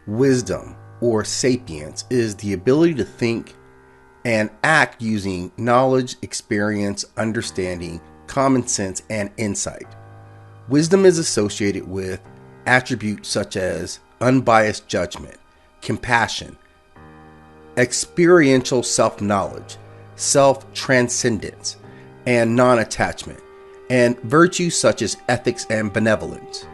Wisdom, or sapience, is the ability to think and act using knowledge, experience, understanding, common sense, and insight. Wisdom is associated with attributes such as unbiased judgment, compassion, experiential self-knowledge, self-transcendence, and non-attachment, and virtues such as ethics and benevolence.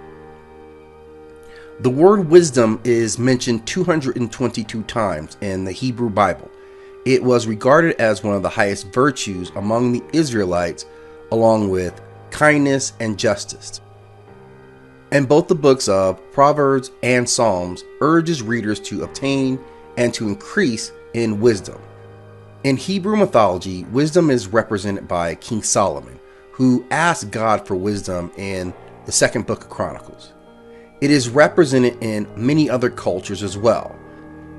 The word wisdom is mentioned 222 times in the Hebrew Bible. It was regarded as one of the highest virtues among the Israelites, along with kindness and justice. And both the books of Proverbs and Psalms urges readers to obtain and to increase in wisdom. In Hebrew mythology, wisdom is represented by King Solomon, who asked God for wisdom in the second book of Chronicles. It is represented in many other cultures as well.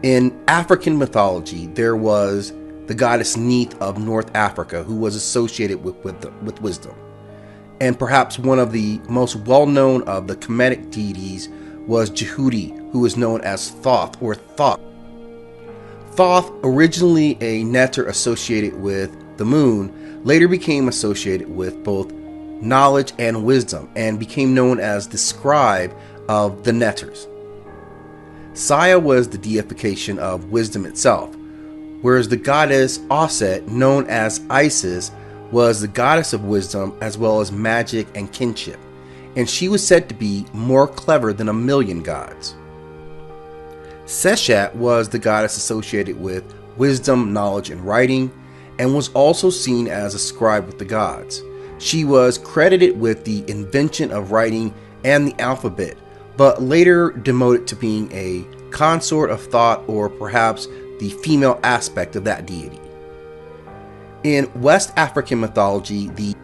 In African mythology, there was the goddess Neith of North Africa, who was associated with wisdom. And perhaps one of the most well-known of the Kemetic deities was Jehudi, who was known as Thoth or Thoth. Thoth, originally a neter associated with the moon, later became associated with both knowledge and wisdom and became known as the scribe of the netters. Saya was the deification of wisdom itself, whereas the goddess Auset, known as Isis, was the goddess of wisdom as well as magic and kinship, and she was said to be more clever than 1,000,000 gods. Seshat was the goddess associated with wisdom, knowledge, and writing, and was also seen as a scribe with the gods. She was credited with the invention of writing and the alphabet, but later demoted to being a consort of Thoth, or perhaps the female aspect of that deity. In West African mythology, the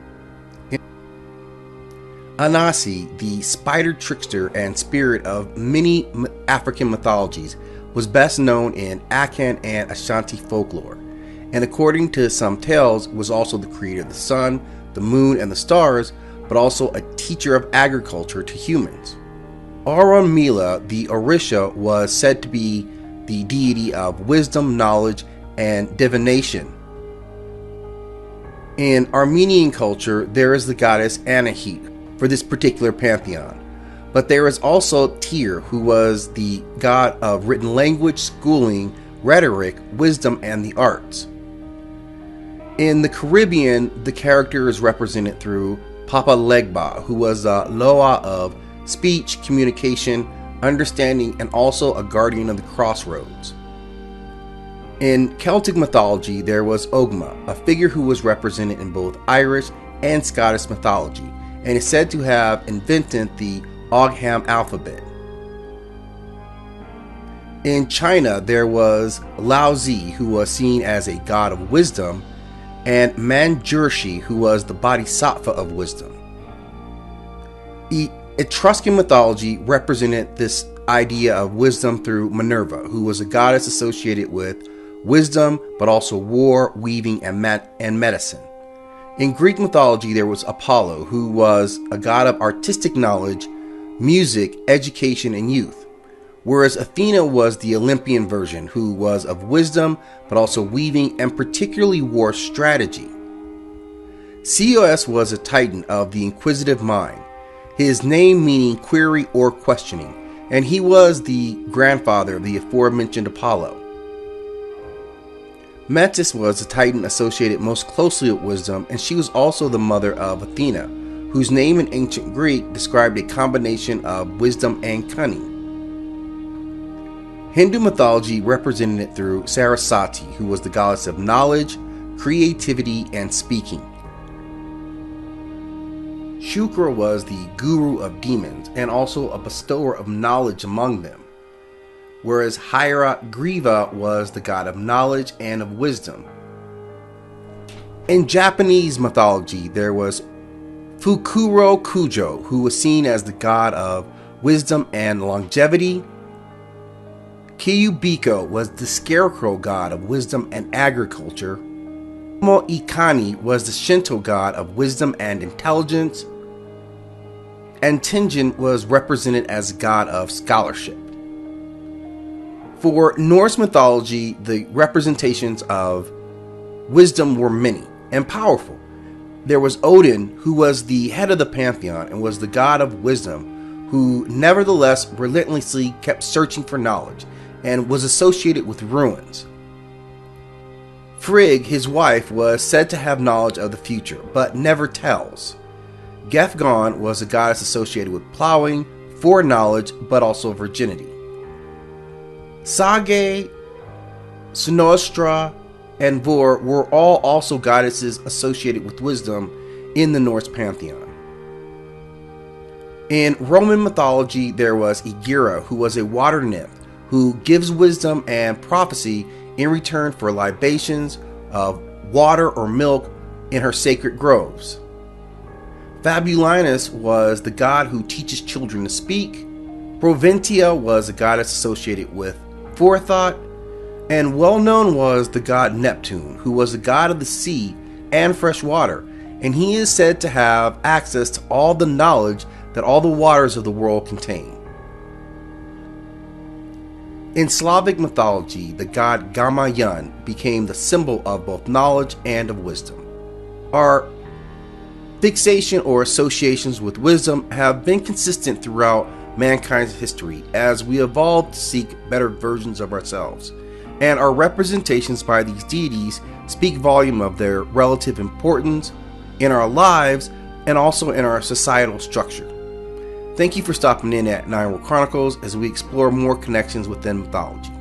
Anansi, the spider trickster and spirit of many African mythologies, was best known in Akan and Ashanti folklore, and according to some tales was also the creator of the sun, the moon, and the stars, but also a teacher of agriculture to humans. Orunmila, the Orisha, was said to be the deity of wisdom, knowledge, and divination. In Armenian culture, there is the goddess Anahit for this particular pantheon, but there is also Tyr, who was the god of written language, schooling, rhetoric, wisdom, and the arts. In the Caribbean, the character is represented through Papa Legba, who was a loa of speech, communication, understanding, and also a guardian of the crossroads. In Celtic mythology, there was Ogma, a figure who was represented in both Irish and Scottish mythology, and is said to have invented the Ogham alphabet. In China, there was Lao Tzu, who was seen as a god of wisdom, and Manjurshi, who was the bodhisattva of wisdom. Etruscan mythology represented this idea of wisdom through Minerva, who was a goddess associated with wisdom, but also war, weaving, and medicine. In Greek mythology, there was Apollo, who was a god of artistic knowledge, music, education, and youth, whereas Athena was the Olympian version, who was of wisdom, but also weaving, and particularly war strategy. Ceos was a titan of the inquisitive mind, his name meaning query or questioning, and he was the grandfather of the aforementioned Apollo. Metis was a titan associated most closely with wisdom, and she was also the mother of Athena, whose name in ancient Greek described a combination of wisdom and cunning. Hindu mythology represented it through Saraswati, who was the goddess of knowledge, creativity, and speaking. Shukra was the guru of demons and also a bestower of knowledge among them, whereas Hierogriva was the god of knowledge and of wisdom. In Japanese mythology, there was Fukuro Kujo, who was seen as the god of wisdom and longevity. Kyubiko was the scarecrow god of wisdom and agriculture. Mo Ikani was the Shinto god of wisdom and intelligence. And Tenjin was represented as a god of scholarship. For Norse mythology, the representations of wisdom were many and powerful. There was Odin, who was the head of the pantheon and was the god of wisdom, who nevertheless relentlessly kept searching for knowledge and was associated with ruins. Frigg, his wife, was said to have knowledge of the future, but never tells. Gefgon was a goddess associated with plowing, foreknowledge, but also virginity. Sage, Snostra, and Vor were all also goddesses associated with wisdom in the Norse pantheon. In Roman mythology, there was Aegira, who was a water nymph who gives wisdom and prophecy in return for libations of water or milk in her sacred groves. Fabulinus was the god who teaches children to speak. Proventia was a goddess associated with forethought. And well known was the god Neptune, who was the god of the sea and fresh water, and he is said to have access to all the knowledge that all the waters of the world contain. In Slavic mythology, the god Gamayan became the symbol of both knowledge and of wisdom. Our fixation or associations with wisdom have been consistent throughout mankind's history as we evolved to seek better versions of ourselves. And our representations by these deities speak volume of their relative importance in our lives and also in our societal structure. Thank you for stopping in at 9 Chronicles as we explore more connections within mythology.